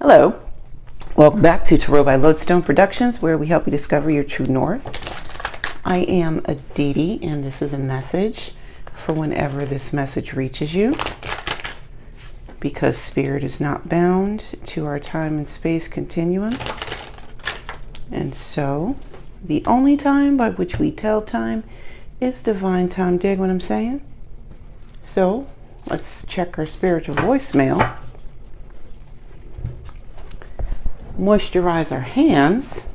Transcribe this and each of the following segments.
Hello, welcome back to Tarot by Lodestone Productions, where we help you discover your true north. I am Aditi, and this is a message for whenever this message reaches you, because Spirit is not bound to our time and space continuum. And so, the only time by which we tell time is divine time. Dig what I'm saying? So, let's check our spiritual voicemail. Moisturize our hands.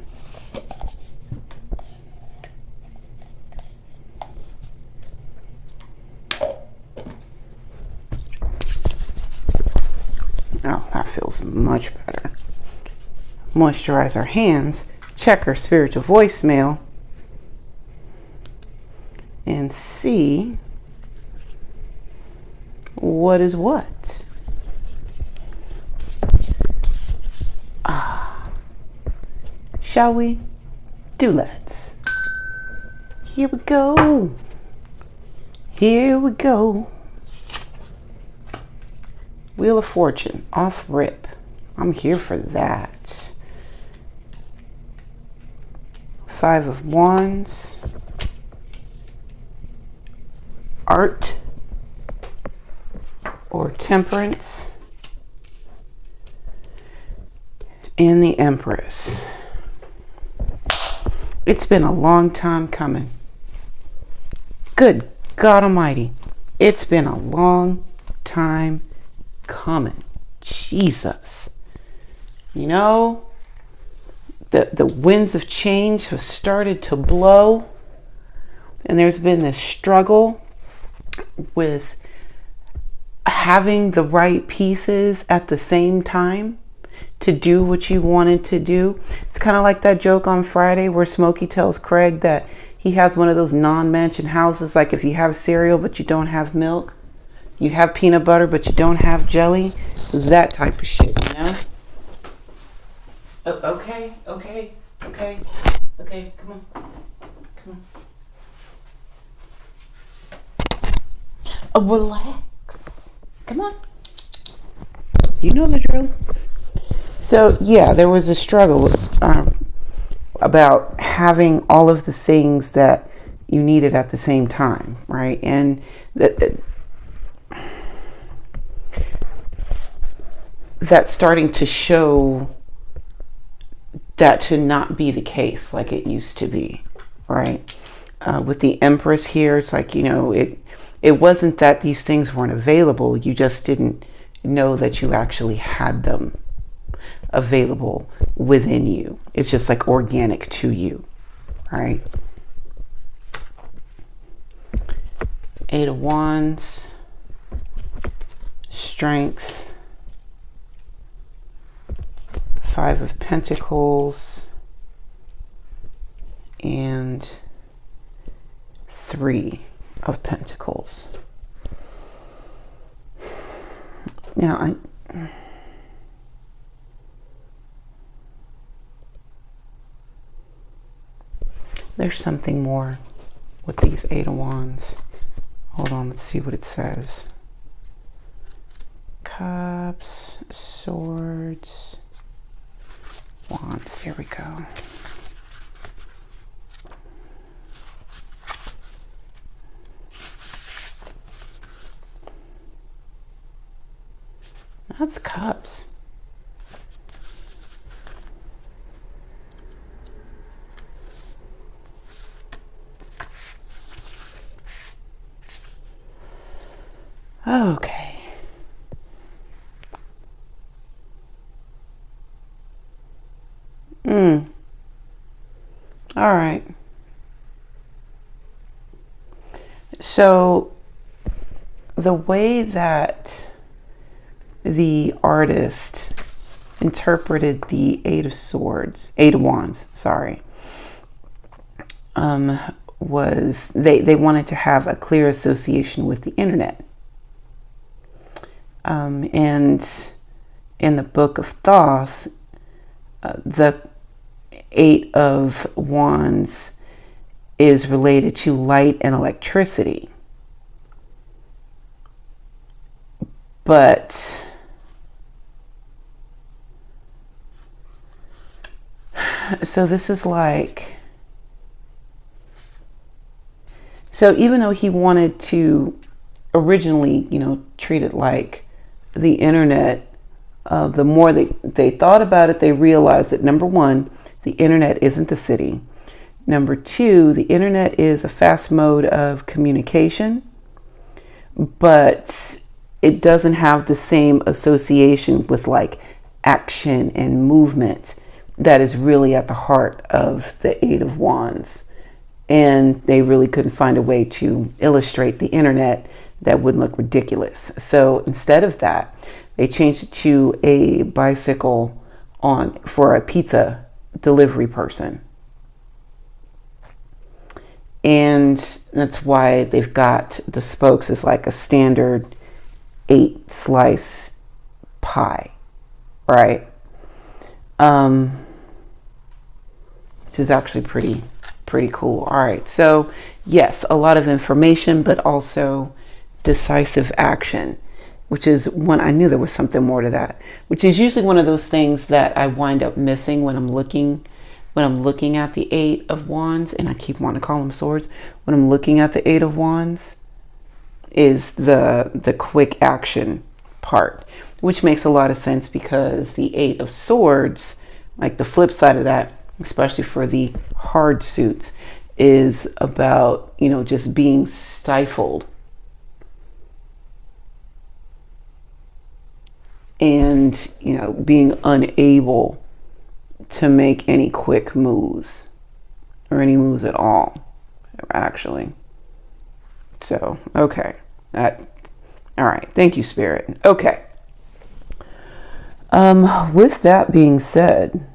Oh, that feels much better. Moisturize our hands, check our spiritual voicemail, and see what is what. Shall we? Let's. Here we go. Here we go. Wheel of Fortune, off rip. I'm here for that. Five of Wands. Art or Temperance. And the Empress. It's been a long time coming. Good God Almighty. It's been a long time coming. Jesus. You know, the winds of change have started to blow. And there's been this struggle with having the right pieces at the same time to do what you wanted to do. It's kind of like that joke on Friday where Smokey tells Craig that he has one of those non-mansion houses, like if you have cereal but you don't have milk, you have peanut butter but you don't have jelly. It was that type of shit, you know? Oh, okay, come on. Oh, relax. Come on. You know the drill. So, yeah, there was a struggle about having all of the things that you needed at the same time, right? And that's starting to show that to not be the case like it used to be, right? With the Empress here, it's like, you know, it wasn't that these things weren't available. You just didn't know that you actually had them available within you. It's just like organic to you, right? Eight of Wands, Strength, Five of Pentacles, and Three of Pentacles. Now, there's something more with these Eight of Wands. Hold on, let's see what it says. Cups, Swords, Wands. There we go. That's Cups. Okay. All right. So the way that the artist interpreted the Eight of Wands, sorry, was they wanted to have a clear association with the internet. And in the Book of Thoth, the Eight of Wands is related to light and electricity. But So this is like, so even though he wanted to originally, treat it like the internet, the more they thought about it, they realized that number one, the internet isn't the city. Number two, the internet is a fast mode of communication, but it doesn't have the same association with like action and movement that is really at the heart of the Eight of Wands. And they really couldn't find a way to illustrate the internet that wouldn't look ridiculous. So instead of that, they changed it to a bicycle for a pizza delivery person. And that's why they've got the spokes as like a standard 8-slice pie, right? Which is actually pretty cool. All right, so yes, a lot of information, but also decisive action, which is when I knew there was something more to that, which is usually one of those things that I wind up missing when I'm looking at the Eight of Wands, and I keep wanting to call them swords. When I'm looking at the Eight of Wands, is the quick action part, which makes a lot of sense because the Eight of Swords, like the flip side of that, especially for the hard suits, is about, just being stifled and, being unable to make any quick moves or any moves at all, actually. So, okay. All right. Thank you, Spirit. Okay. With that being said,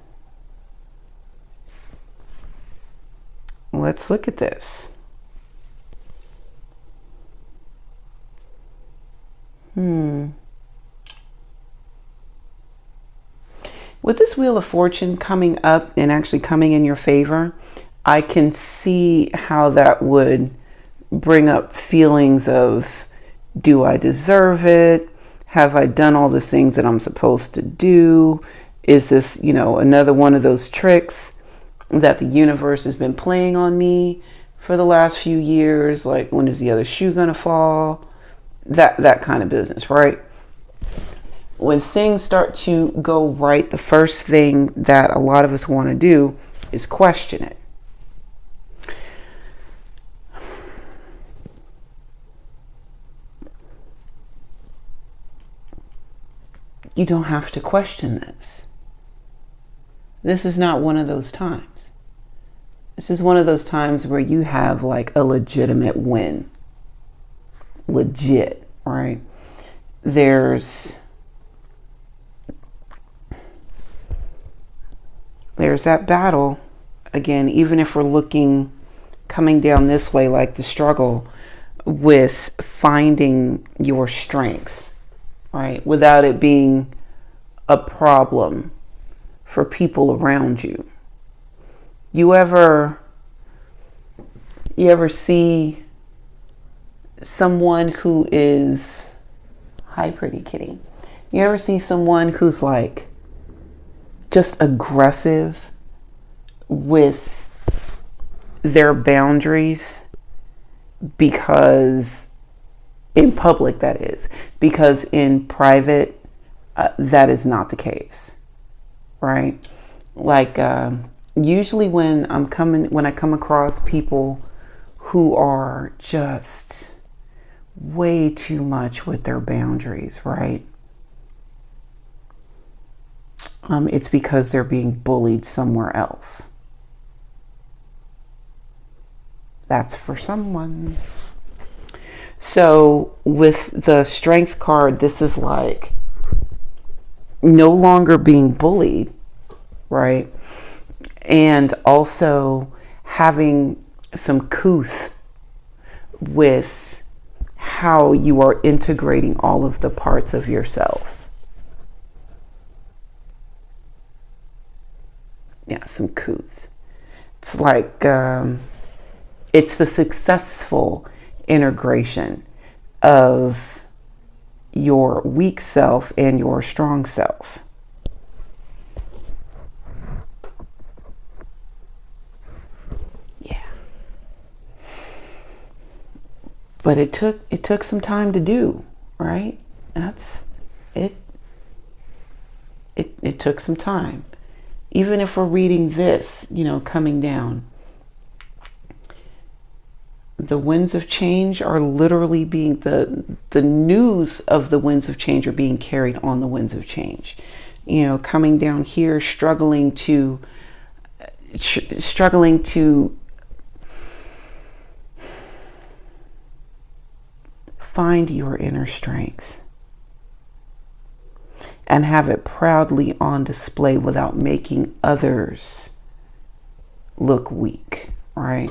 let's look at this. With this Wheel of Fortune coming up and actually coming in your favor, I can see how that would bring up feelings of, do I deserve it? Have I done all the things that I'm supposed to do? Is this, another one of those tricks that the universe has been playing on me for the last few years? Like, when is the other shoe gonna fall? That kind of business, right? When things start to go right, the first thing that a lot of us want to do is question it. You don't have to question this. This is not one of those times. This is one of those times where you have like a legitimate win. Legit, right? There's that battle. Again, even if we're coming down this way, like the struggle with finding your strength, right? Without it being a problem for people around you. You ever see someone who is, hi pretty kitty. You ever see someone who's like just aggressive with their boundaries because in public, that is, because in private, that is not the case, right? Like, usually when I come across people who are just way too much with their boundaries, right? It's because they're being bullied somewhere else. That's for someone. So with the Strength card, this is like no longer being bullied, right? And also having some couth with how you are integrating all of the parts of yourself. Yeah, some couth. It's like, it's the successful integration of your weak self and your strong self. But it took some time to do, right? That's it. It took some time. Even if we're reading this, coming down, the winds of change are literally being the news of the winds of change are being carried on the winds of change. Coming down here, struggling to find your inner strength and have it proudly on display without making others look weak, right?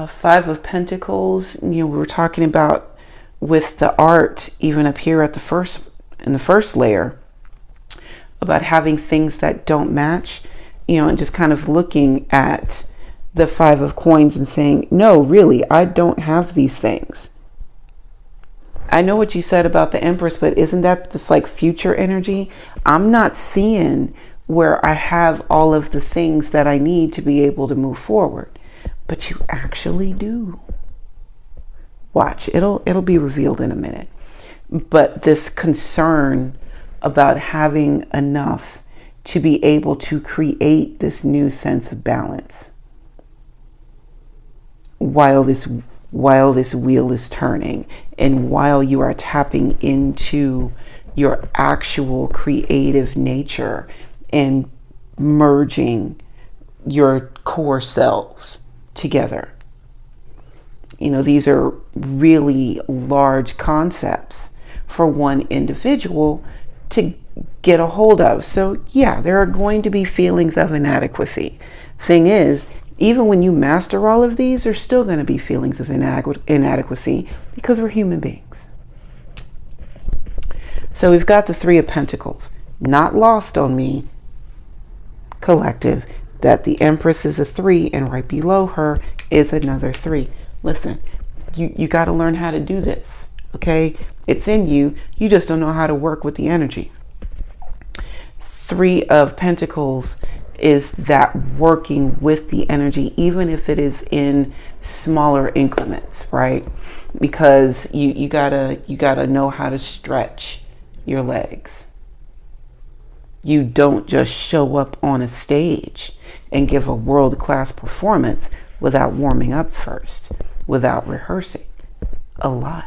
Five of Pentacles, we were talking about with the art, even up here at in the first layer, about having things that don't match, and just kind of looking at the Five of Coins and saying, no, really, I don't have these things. I know what you said about the Empress, but isn't that just like future energy? I'm not seeing where I have all of the things that I need to be able to move forward, but you actually do. Watch, it'll be revealed in a minute. But this concern about having enough to be able to create this new sense of balance while this wheel is turning, and while you are tapping into your actual creative nature and merging your core selves together. These are really large concepts for one individual to get a hold of. So yeah, there are going to be feelings of inadequacy. Thing is, even when you master all of these, there's still going to be feelings of inadequacy because we're human beings. So we've got the Three of Pentacles. Not lost on me, collective, that the Empress is a 3 and right below her is another 3. Listen, you got to learn how to do this, okay? It's in you. You just don't know how to work with the energy. Three of Pentacles is that working with the energy, even if it is in smaller increments, right? Because you gotta know how to stretch your legs. You don't just show up on a stage and give a world-class performance without warming up first, without rehearsing a lot.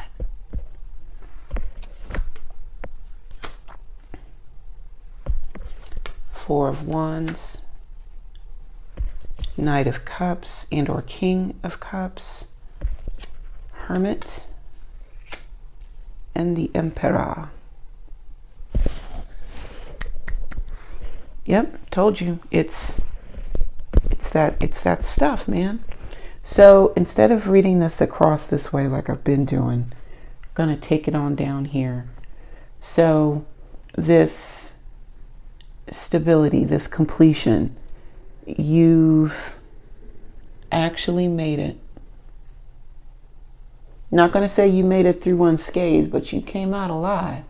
Four of Wands, Knight of Cups and or King of Cups, Hermit, and the Emperor. Yep, told you. It's that stuff, man. So instead of reading this across this way like I've been doing, I'm going to take it on down here. So this stability, this completion, you've actually made it. Not going to say you made it through unscathed, but you came out alive.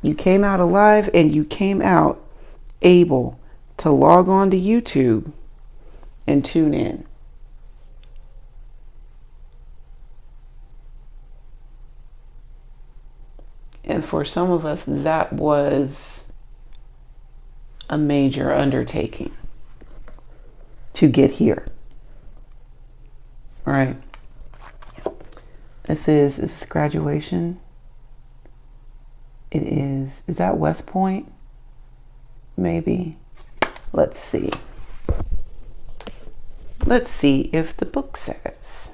You came out alive, and you came out able to log on to YouTube and tune in. And for some of us, that was a major undertaking to get here. All right. Is this graduation? It is. Is that West Point? Maybe. Let's see. Let's see if the book says.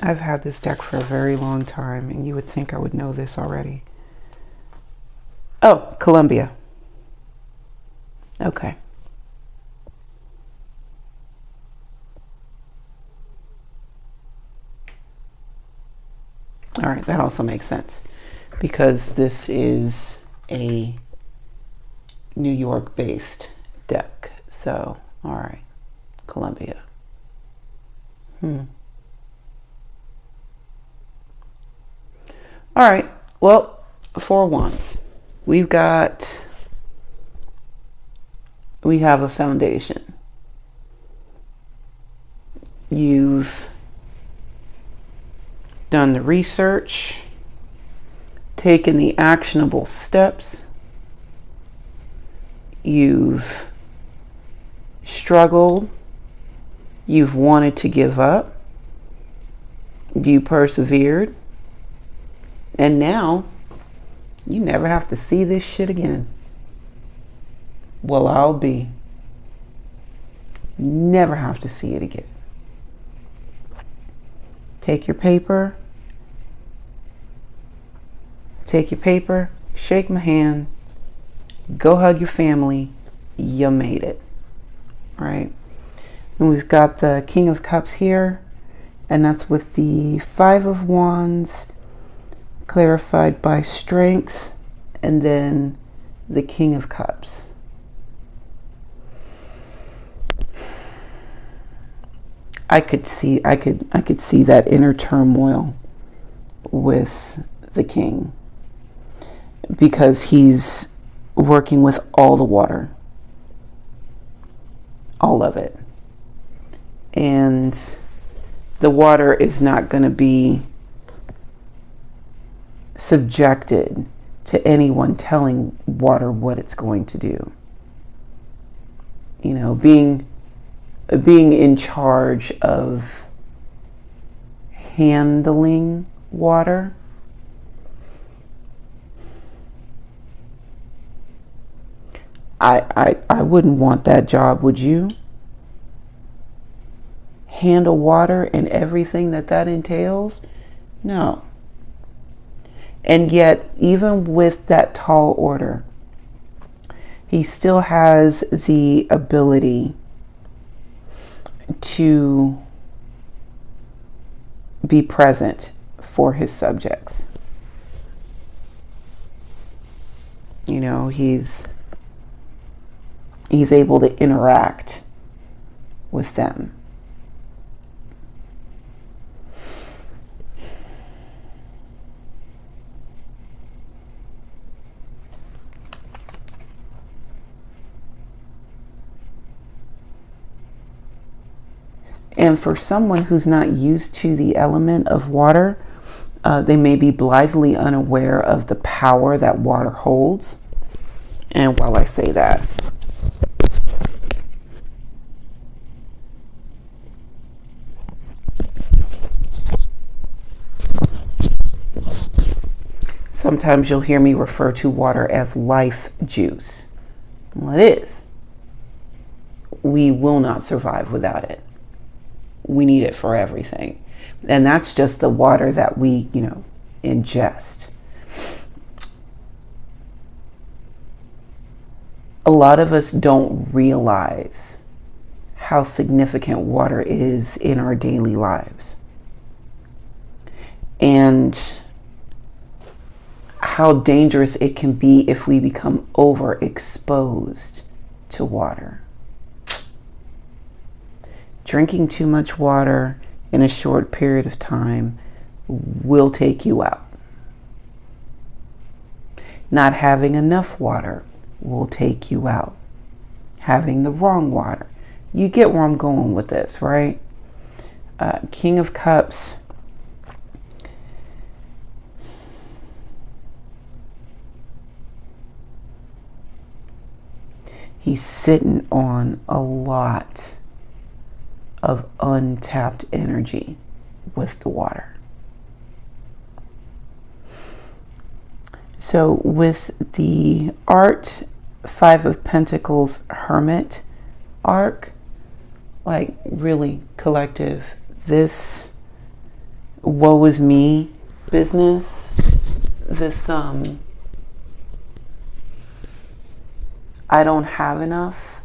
I've had this deck for a very long time, and you would think I would know this already. Oh, Columbia. Okay. All right, that also makes sense because this is a New York-based deck. So, all right, Columbia. All right. Well, 4 wands. We have a foundation. You've done the research, taken the actionable steps. You've struggled. You've wanted to give up. You persevered. And now you never have to see this shit again. Well, I'll be. Never have to see it again. Take your paper. Shake my hand. Go hug your family. You made it. All right. And we've got the King of Cups here. And that's with the 5 of Wands clarified by Strength. And then the King of Cups. I could see that inner turmoil with the king, because he's working with all the water, all of it, and the water is not going to be subjected to anyone telling water what it's going to do. You know, being in charge of handling water. I wouldn't want that job, would you? Handle water and everything that entails? No. And yet, even with that tall order, he still has the ability to be present for his subjects. You know, he's able to interact with them. And for someone who's not used to the element of water, they may be blithely unaware of the power that water holds. And while I say that, sometimes you'll hear me refer to water as life juice. Well, it is. We will not survive without it. We need it for everything. And that's just the water that we, ingest. A lot of us don't realize how significant water is in our daily lives. And how dangerous it can be if we become overexposed to water. Drinking too much water in a short period of time will take you out. Not having enough water will take you out. Having the wrong water. You get where I'm going with this, right? King of Cups. He's sitting on a lot of untapped energy with the water. So with the Art 5 of Pentacles Hermit arc, like really collective, this woe is me business, this I don't have enough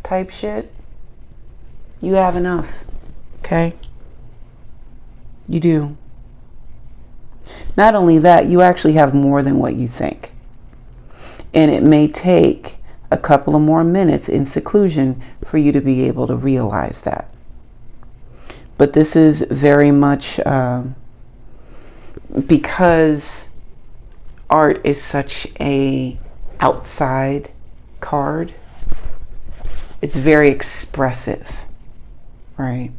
type shit, you have enough, okay? You do. Not only that, you actually have more than what you think. And it may take a couple of more minutes in seclusion for you to be able to realize that. But this is very much because art is such a outside card, it's very expressive, right?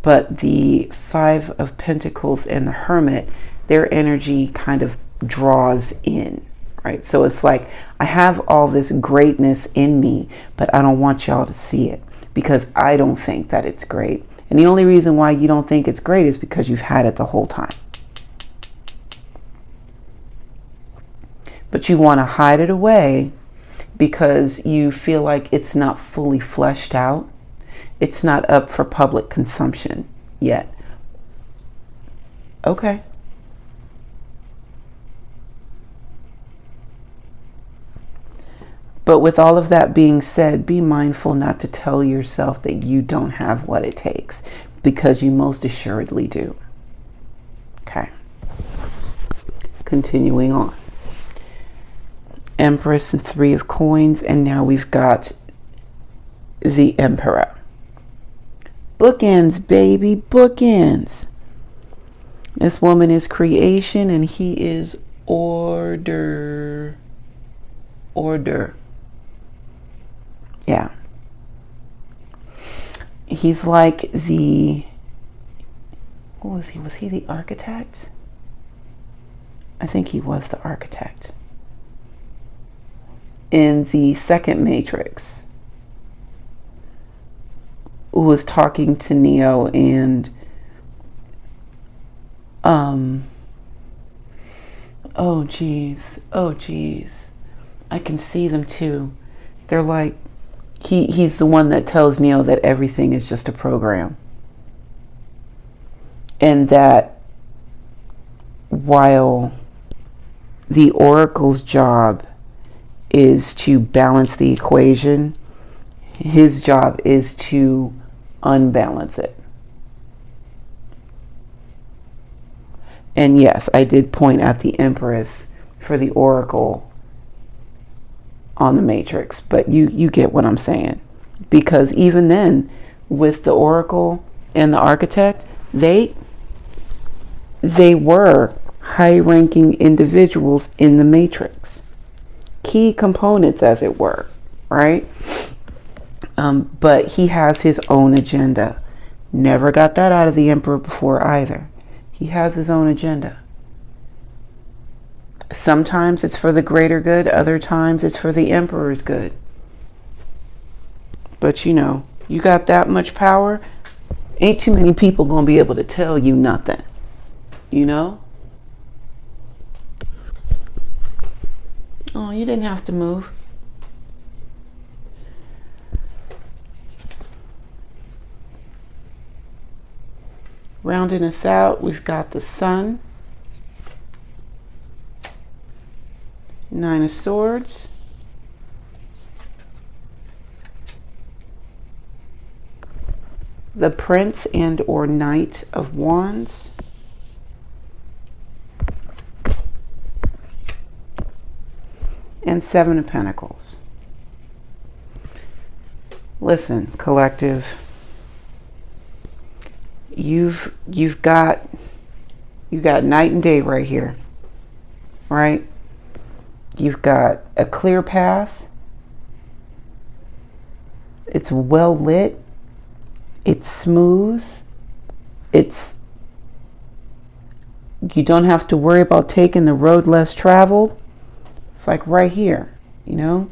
But the Five of Pentacles and the Hermit, their energy kind of draws in, right? So it's like, I have all this greatness in me, but I don't want y'all to see it because I don't think that it's great. And the only reason why you don't think it's great is because you've had it the whole time. But you want to hide it away because you feel like it's not fully fleshed out. It's not up for public consumption yet. Okay. But with all of that being said, be mindful not to tell yourself that you don't have what it takes, because you most assuredly do. Okay. Continuing on. Empress and Three of Coins, and now we've got the Emperor. Bookends, baby, bookends. This woman is creation and he is order. Order. Yeah. He's like the, what was he? Was he the architect? I think he was the architect. In the second Matrix, who was talking to Neo, and oh geez, I can see them too. They're like, he's the one that tells Neo that everything is just a program, and that while the Oracle's job is to balance the equation, his job is to unbalance it. And yes, I did point at the Empress for the Oracle on the Matrix, but you get what I'm saying. Because even then, with the Oracle and the Architect, they were high-ranking individuals in the Matrix. Key components, as it were, right? But he has his own agenda. Never got that out of the Emperor before either. He has his own agenda. Sometimes it's for the greater good, other times it's for the Emperor's good. But you know, you got that much power, ain't too many people gonna be able to tell you nothing. You know? Oh, you didn't have to move. Rounding us out, we've got the Sun, Nine of Swords, the Prince and or Knight of Wands, and Seven of Pentacles. Listen, collective, you've got night and day right here, right? You've got a clear path. It's well lit. It's smooth. You don't have to worry about taking the road less traveled. It's like right here, you know?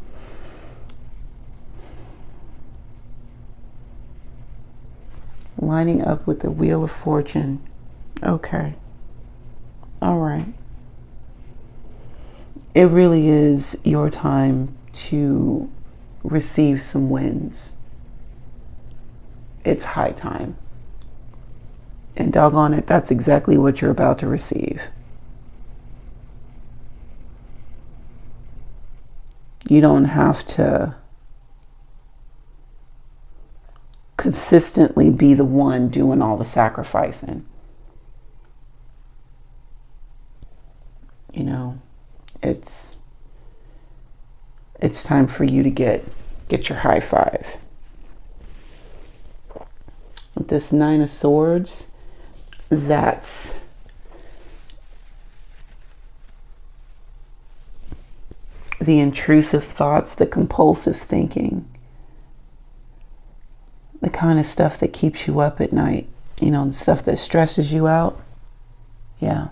Lining up with the Wheel of Fortune. Okay. All right. It really is your time to receive some wins. It's high time. And doggone it, that's exactly what you're about to receive. You don't have to consistently be the one doing all the sacrificing. You know, it's time for you to get your high five. With this Nine of Swords, that's the intrusive thoughts, the compulsive thinking, the kind of stuff that keeps you up at night, you know, the stuff that stresses you out. Yeah.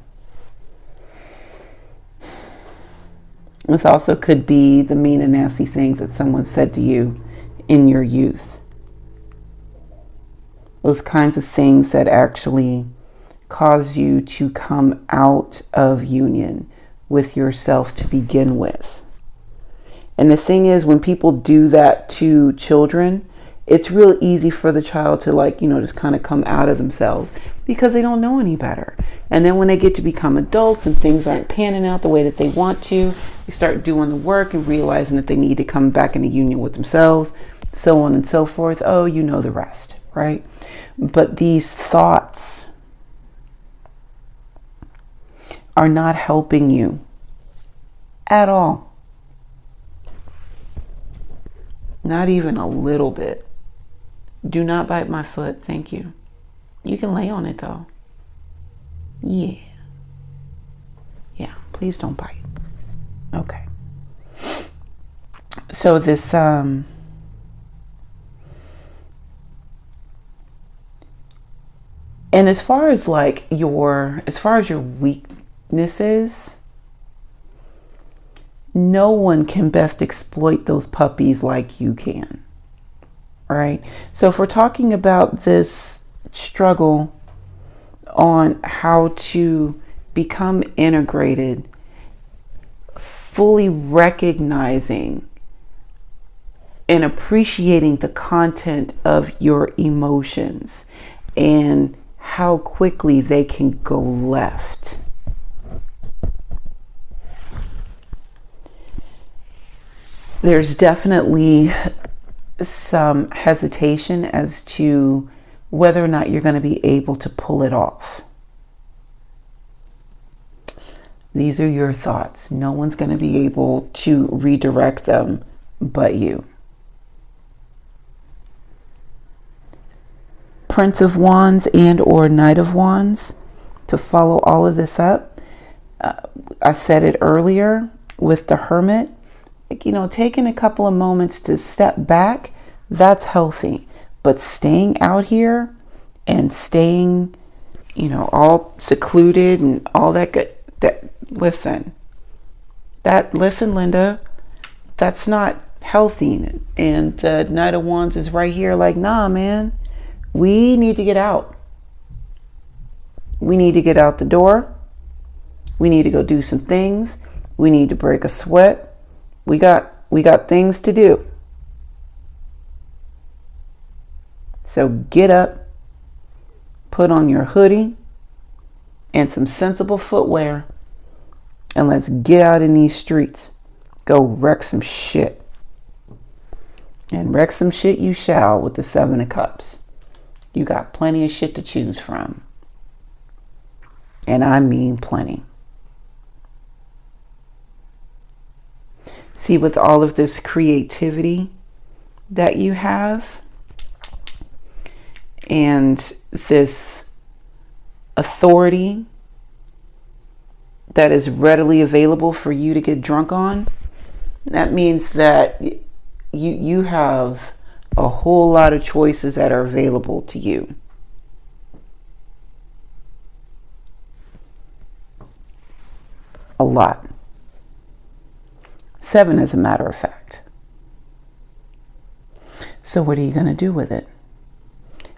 This also could be the mean and nasty things that someone said to you in your youth. Those kinds of things that actually cause you to come out of union with yourself to begin with. And the thing is, when people do that to children, it's real easy for the child to, like, you know, just kind of come out of themselves because they don't know any better. And then when they get to become adults and things aren't panning out the way that they want to, they start doing the work and realizing that they need to come back into union with themselves, so on and so forth. Oh, you know the rest, right? But these thoughts are not helping you at all. Not even a little bit. Do not bite my foot, thank you. You can lay on it though. Yeah. Yeah, please don't bite. Okay. So this and as far as your weaknesses, no one can best exploit those puppies like you can. Right? So if we're talking about this struggle on how to become integrated, fully recognizing and appreciating the content of your emotions and how quickly they can go left. There's definitely some hesitation as to whether or not you're going to be able to pull it off. These are your thoughts. No one's going to be able to redirect them but you. Prince of Wands and or Knight of Wands. To follow all of this up, I said it earlier with the Hermit. You know, taking a couple of moments to step back, that's healthy. But staying out here and staying, you know, all secluded and all that good, listen, Linda, that's not healthy. And the Knight of Wands is right here like, nah, man, we need to get out. We need to get out the door. We need to go do some things. We need to break a sweat. We got things to do. So get up, put on your hoodie and some sensible footwear, and let's get out in these streets. Go wreck some shit. And wreck some shit you shall with the Seven of Cups. You got plenty of shit to choose from. And I mean plenty. See, with all of this creativity that you have and this authority that is readily available for you to get drunk on, that means that you have a whole lot of choices that are available to you. A lot. 7, as a matter of fact. So what are you going to do with it?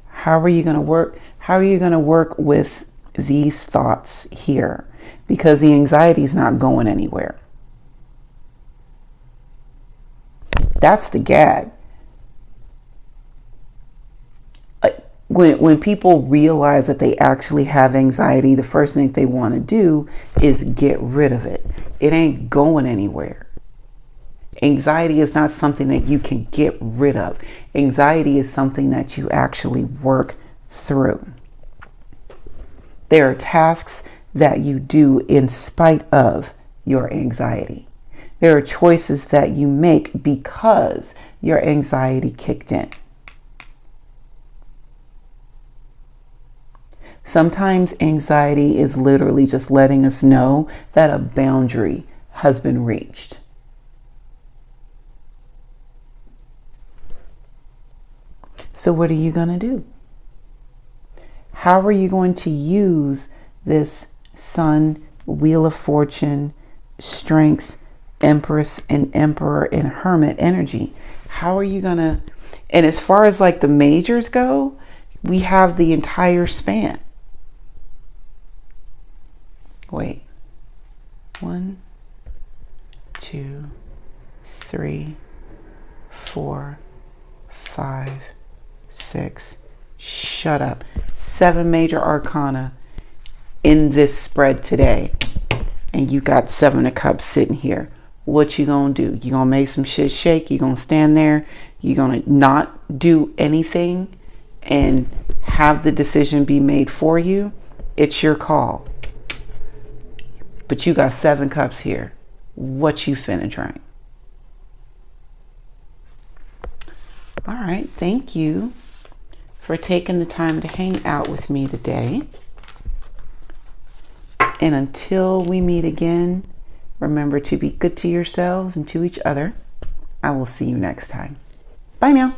How are you going to work? How are you going to work with these thoughts here? Because the anxiety is not going anywhere. That's the gag. When people realize that they actually have anxiety, the first thing they want to do is get rid of it. It ain't going anywhere. Anxiety is not something that you can get rid of. Anxiety is something that you actually work through. There are tasks that you do in spite of your anxiety. There are choices that you make because your anxiety kicked in. Sometimes anxiety is literally just letting us know that a boundary has been reached. So what are you going to do? How are you going to use this Sun, Wheel of Fortune, Strength, Empress and Emperor and Hermit energy? How are you going to, and as far as like the majors go, we have the entire span. Wait. 1, 2, 3, 4, 5, 6. Shut up. 7 major arcana in this spread today. And you got 7 of Cups sitting here. What you gonna do? You gonna make some shit shake? You gonna stand there? You gonna not do anything and have the decision be made for you? It's your call. But you got 7 cups here. What you finna drink? All right, thank you for taking the time to hang out with me today. And until we meet again, remember to be good to yourselves and to each other. I will see you next time. Bye now.